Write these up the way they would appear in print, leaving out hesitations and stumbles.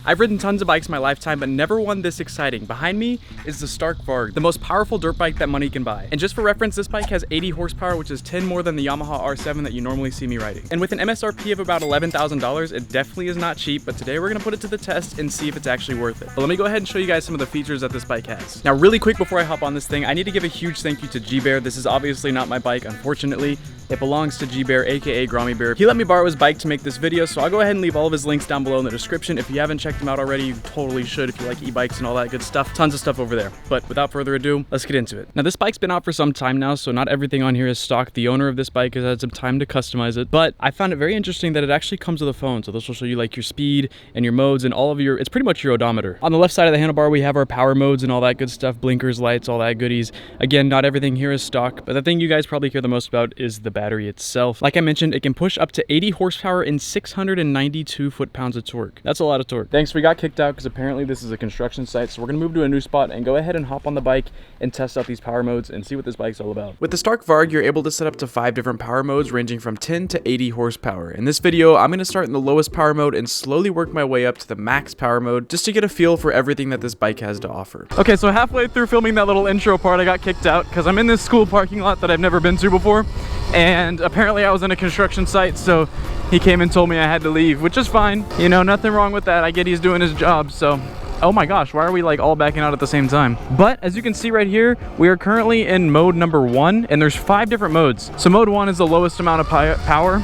I've ridden tons of bikes in my lifetime, but never one this exciting. Behind me is the Stark Varg, the most powerful dirt bike that money can buy. And just for reference, this bike has 80 horsepower, which is 10 more than the Yamaha R7 that you normally see me riding. And with an MSRP of about $11,000, it definitely is not cheap, but today we're gonna put it to the test and see if it's actually worth it. But let me go ahead and show you guys some of the features that this bike has. Now, really quick before I hop on this thing, I need to give a huge thank you to G-Bear. This is obviously not my bike, unfortunately. It belongs to G-Bear, aka Grommy Bear. He let me borrow his bike to make this video, so I'll go ahead and leave all of his links down below in the description. If you haven't checked him out already, you totally should if you like e-bikes and all that good stuff. Tons of stuff over there. But without further ado, let's get into it. Now, this bike's been out for some time now, so not everything on here is stock. The owner of this bike has had some time to customize it, but I found it very interesting that it actually comes with a phone. So this will show you like your speed and your modes and all of your, it's pretty much your odometer. On the left side of the handlebar, we have our power modes and all that good stuff, blinkers, lights, all that goodies. Again, not everything here is stock, but the thing you guys probably care the most about is the battery itself. Like I mentioned, it can push up to 80 horsepower and 692 foot-pounds of torque. That's a lot of torque. Thanks, we got kicked out because apparently this is a construction site, so we're gonna move to a new spot and go ahead and hop on the bike and test out these power modes and see what this bike's all about. With the Stark Varg, you're able to set up to 5 different power modes ranging from 10 to 80 horsepower. In this video, I'm gonna start in the lowest power mode and slowly work my way up to the max power mode just to get a feel for everything that this bike has to offer. Okay, so halfway through filming that little intro part, I got kicked out because I'm in this school parking lot that I've never been to before, and apparently I was in a construction site, so he came and told me I had to leave, which is fine. You know, nothing wrong with that. I get he's doing his job, so. Oh my gosh, why are we like all backing out at the same time? But as you can see right here, we are currently in mode number 1, and there's 5 different modes. So mode 1 is the lowest amount of power,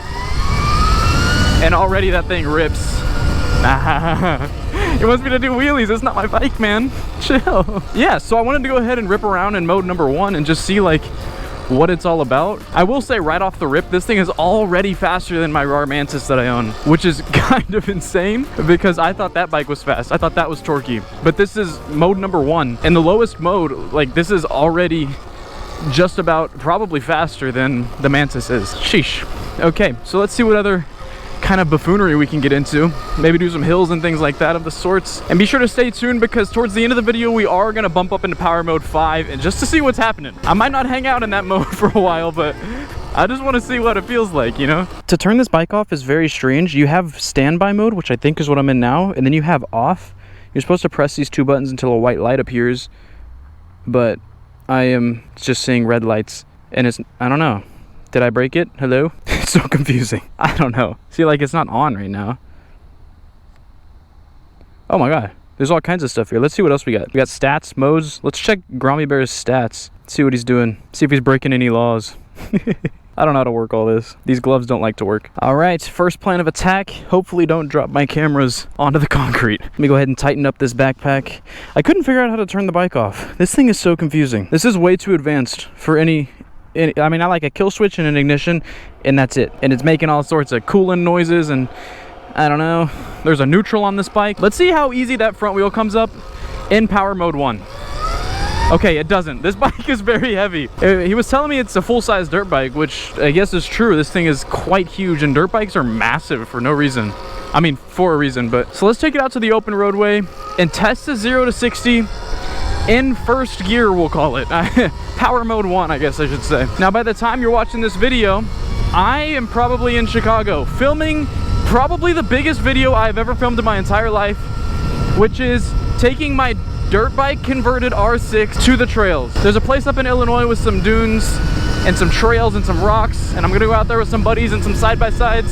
and already that thing rips. It wants me to do wheelies. It's not my bike, man. Chill. Yeah, so I wanted to go ahead and rip around in mode number 1 and just see like what it's all about. I will say right off the rip, this thing is already faster than my RAR Mantis that I own, which is kind of insane because I thought that bike was fast. I thought that was torquey, but this is mode number 1, and the lowest mode, like this is already just about probably faster than the Mantis is. Sheesh. Okay, so let's see what other kind of buffoonery we can get into. Maybe do some hills and things like that of the sorts. And be sure to stay tuned because towards the end of the video, we are going to bump up into power mode 5 and just to see what's happening. I might not hang out in that mode for a while, but I just want to see what it feels like, you know? To turn this bike off is very strange. You have standby mode, which I think is what I'm in now, and then you have off. You're supposed to press these 2 buttons until a white light appears, but I am just seeing red lights, and it's, I don't know. Did I break it? Hello? It's so confusing. I don't know. See, like, it's not on right now. Oh my god. There's all kinds of stuff here. Let's see what else we got. We got stats, modes. Let's check Grommy Bear's stats. See what he's doing. See if he's breaking any laws. I don't know how to work all this. These gloves don't like to work. All right, first plan of attack. Hopefully don't drop my cameras onto the concrete. Let me go ahead and tighten up this backpack. I couldn't figure out how to turn the bike off. This thing is so confusing. This is way too advanced for any I mean, I like a kill switch and an ignition, and that's it. And it's making all sorts of cooling noises, and I don't know. There's a neutral on this bike. Let's see how easy that front wheel comes up in power mode 1. Okay, it doesn't. This bike is very heavy. He was telling me it's a full-size dirt bike, which I guess is true. This thing is quite huge, and dirt bikes are massive for no reason. I mean, for a reason, but. So let's take it out to the open roadway and test the 0 to 60 in first gear, we'll call it. Power mode 1, I guess I should say. Now, by the time you're watching this video, I am probably in Chicago, filming probably the biggest video I've ever filmed in my entire life, which is taking my dirt bike converted R6 to the trails. There's a place up in Illinois with some dunes and some trails and some rocks, and I'm gonna go out there with some buddies and some side-by-sides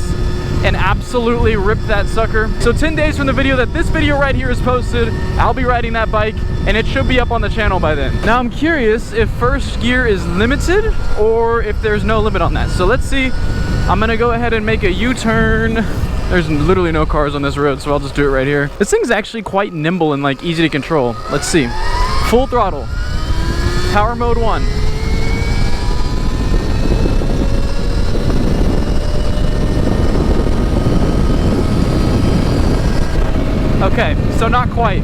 and absolutely rip that sucker. So 10 days from the video that this video right here is posted, I'll be riding that bike, and it should be up on the channel by then. Now I'm curious if first gear is limited or if there's no limit on that. So let's see. I'm gonna go ahead and make a U-turn. There's literally no cars on this road, so I'll just do it right here. This thing's actually quite nimble and like easy to control. Let's see. Full throttle. Power mode 1. Okay, so not quite.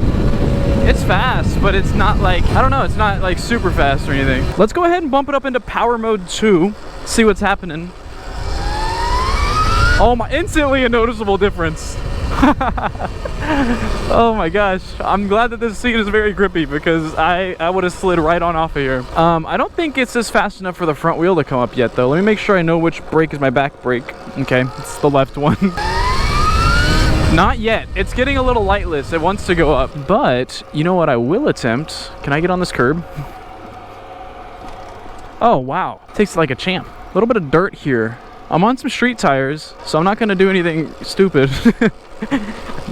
It's fast, but it's not like, I don't know, it's not like super fast or anything. Let's go ahead and bump it up into power mode 2, see what's happening. Oh my, instantly a noticeable difference. Oh my gosh, I'm glad that this seat is very grippy because I would have slid right on off of here. I don't think it's just fast enough for the front wheel to come up yet though. Let me make sure I know which brake is my back brake. Okay, it's the left one. Not yet. It's getting a little lightless. It wants to go up. But you know what I will attempt? Can I get on this curb? Oh, wow. Takes it like a champ. A little bit of dirt here. I'm on some street tires, so I'm not going to do anything stupid.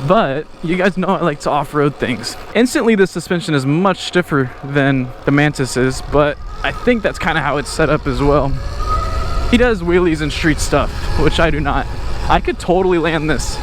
But you guys know I like to off-road things. Instantly, the suspension is much stiffer than the Mantis is, but I think that's kind of how it's set up as well. He does wheelies and street stuff, which I do not. I could totally land this.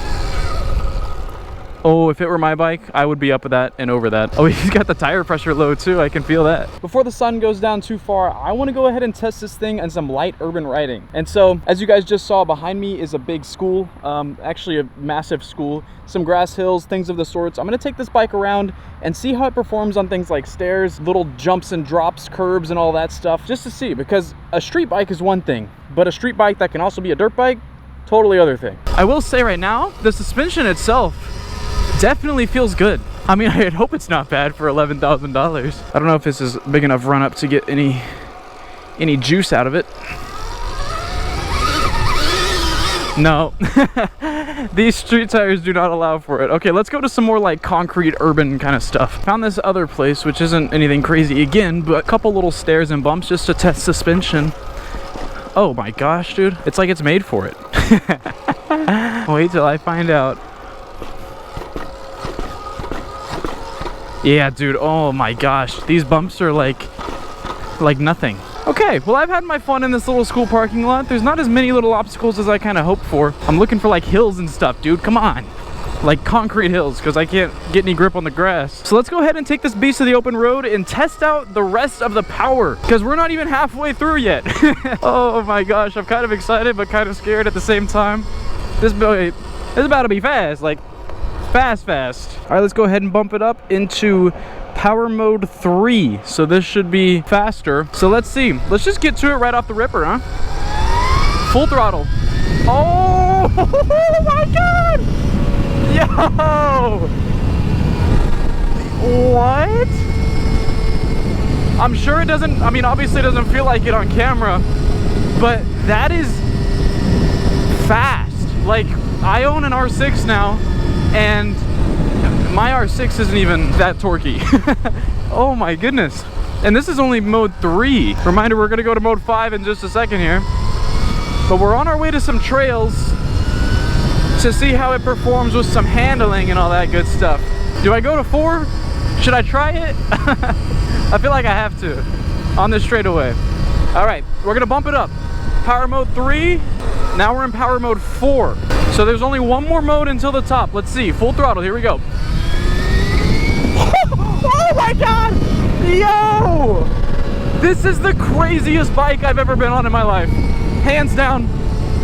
Oh, if it were my bike, I would be up with that and over that. Oh, he's got the tire pressure low too. I can feel that. Before the sun goes down too far, I want to go ahead and test this thing on some light urban riding. And so, as you guys just saw, behind me is a big school, actually a massive school, some grass hills, things of the sorts. I'm going to take this bike around and see how it performs on things like stairs, little jumps and drops, curbs, and all that stuff, just to see, because a street bike is one thing, but a street bike that can also be a dirt bike, totally other thing. I will say right now, the suspension itself definitely feels good. I mean, I hope it's not bad for $11,000. I don't know if this is big enough run up to get any juice out of it. No. These street tires do not allow for it. Okay, let's go to some more like concrete urban kind of stuff. Found this other place, which isn't anything crazy again, but a couple little stairs and bumps just to test suspension. Oh my gosh, dude. It's like it's made for it. Wait till I find out. Yeah, dude, oh my gosh. These bumps are like nothing. Okay, well, I've had my fun in this little school parking lot. There's not as many little obstacles as I kind of hoped for. I'm looking for like hills and stuff, dude, come on. Like concrete hills, because I can't get any grip on the grass. So let's go ahead and take this beast to the open road and test out the rest of the power, because we're not even halfway through yet. Oh my gosh, I'm kind of excited, but kind of scared at the same time. This boy is about to be fast, like fast. All right, let's go ahead and bump it up into power mode 3. So this should be faster. So let's see. Let's just get to it right off the ripper, huh? Full throttle. Oh, oh my God. Yo. What? I'm sure it doesn't, I mean, obviously it doesn't feel like it on camera, but that is fast. Like, I own an R6 now, and my R6 isn't even that torquey. Oh my goodness. And this is only mode 3. Reminder, we're gonna go to mode 5 in just a second here. But we're on our way to some trails to see how it performs with some handling and all that good stuff. Do I go to 4? Should I try it? I feel like I have to on this straightaway. All right, we're gonna bump it up. Power mode 3. Now we're in power mode 4. So there's only one more mode until the top. Let's see, full throttle, here we go. Oh my God! Yo! This is the craziest bike I've ever been on in my life. Hands down,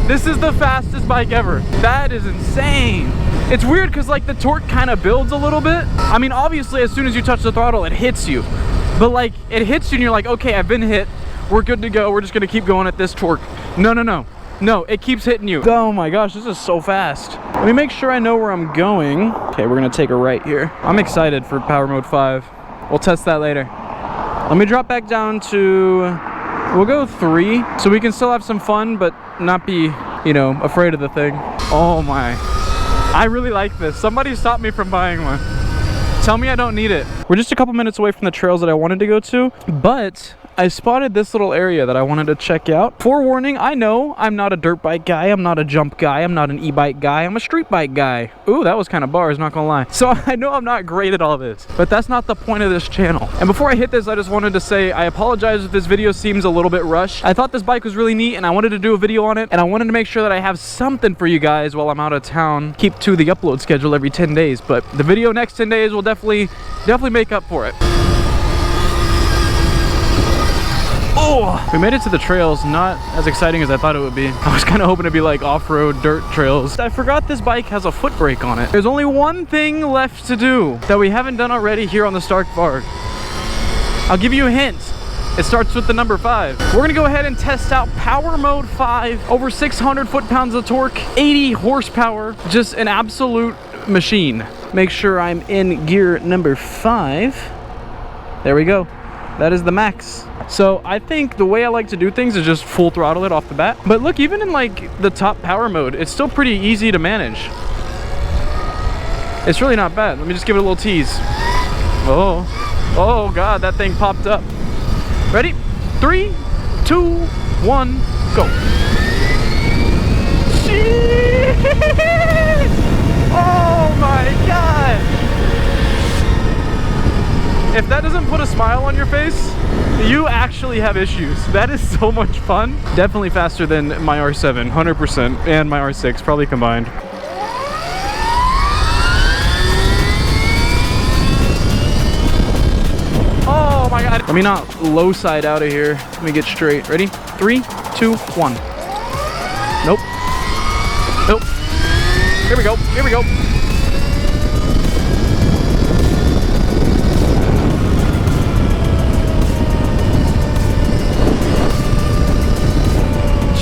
this is the fastest bike ever. That is insane. It's weird because like the torque kind of builds a little bit. I mean, obviously as soon as you touch the throttle, it hits you. But like, it hits you and you're like, okay, I've been hit. We're good to go. We're just gonna keep going at this torque. No, it keeps hitting you. Oh my gosh, this is so fast. Let me make sure I know where I'm going. Okay, we're gonna take a right here. I'm excited for power mode 5. We'll test that later. Let me drop back down to, we'll go 3, so we can still have some fun, but not be, you know, afraid of the thing. Oh my, I really like this. Somebody stop me from buying one. Tell me I don't need it. We're just a couple minutes away from the trails that I wanted to go to, but I spotted this little area that I wanted to check out. Forewarning, I know I'm not a dirt bike guy, I'm not a jump guy, I'm not an e-bike guy, I'm a street bike guy. Ooh, that was kind of bars, not gonna lie. So I know I'm not great at all this, but that's not the point of this channel. And before I hit this, I just wanted to say I apologize if this video seems a little bit rushed. I thought this bike was really neat and I wanted to do a video on it, and I wanted to make sure that I have something for you guys while I'm out of town. Keep to the upload schedule every 10 days, but the video next 10 days will definitely make up for it. Oh, we made it to the trails. Not as exciting as I thought it would be. I was kind of hoping to be like off-road dirt trails. I forgot this bike has a foot brake on it. There's only one thing left to do that we haven't done already here on the Stark Varg. I'll give you a hint. It starts with the number 5. We're gonna go ahead and test out power mode 5. Over 600 foot-pounds of torque, 80 horsepower, just an absolute machine. Make sure I'm in gear number 5. There we go. That is the max. So I think the way I like to do things is just full throttle it off the bat. But look, even in like the top power mode, it's still pretty easy to manage. It's really not bad. Let me just give it a little tease. Oh, oh God, that thing popped up. Ready? 3, 2, 1, go. Jeez! Oh my God! If that doesn't put a smile on your face, you actually have issues. That is so much fun. Definitely faster than my R7, 100%, and my R6, probably combined. Oh my God. Let me not low side out of here. Let me get straight. Ready? 3, 2, 1. Nope. Nope. Here we go. Here we go.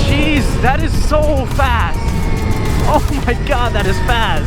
Jeez, that is so fast. Oh my God, that is fast.